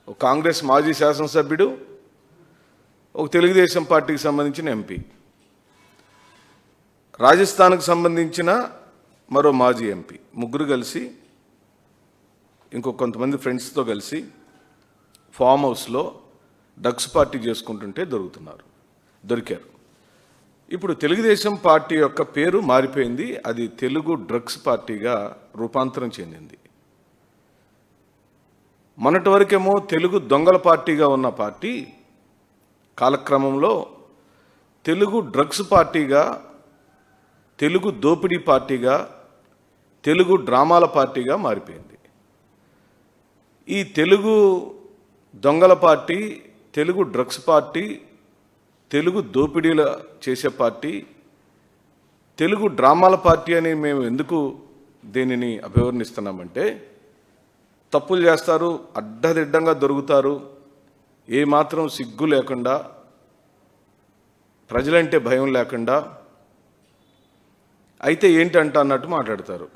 ఒక కాంగ్రెస్ మాజీ శాసనసభ్యుడు, ఒక తెలుగుదేశం పార్టీకి సంబంధించిన ఎంపీ, రాజస్థాన్కు సంబంధించిన మరో మాజీ ఎంపీ, ముగ్గురు కలిసి కొంతమంది ఫ్రెండ్స్తో కలిసి ఫామ్ హౌస్లో డ్రగ్స్ పార్టీ చేసుకుంటుంటే దొరికారు. ఇప్పుడు తెలుగుదేశం పార్టీ యొక్క పేరు మారిపోయింది. అది తెలుగు డ్రగ్స్ పార్టీగా రూపాంతరం చెందింది. మొన్నటి వరకేమో తెలుగు దొంగల పార్టీగా ఉన్న పార్టీ కాలక్రమంలో తెలుగు డ్రగ్స్ పార్టీగా, తెలుగు దోపిడీ పార్టీగా, తెలుగు డ్రామాల పార్టీగా మారిపోయింది. ఈ తెలుగు దొంగల party, Telugu drugs party, Telugu దోపిడీల చేసే పార్టీ, తెలుగు డ్రామాల పార్టీ అని మేము ఎందుకు దీనిని అభివర్ణిస్తున్నామంటే, తప్పులు చేస్తారు, అడ్డదిడ్డంగా దొరుకుతారు, ఏమాత్రం సిగ్గు లేకుండా, ప్రజలంటే భయం లేకుండా, అయితే ఏంటంట అన్నట్టు మాట్లాడతారు.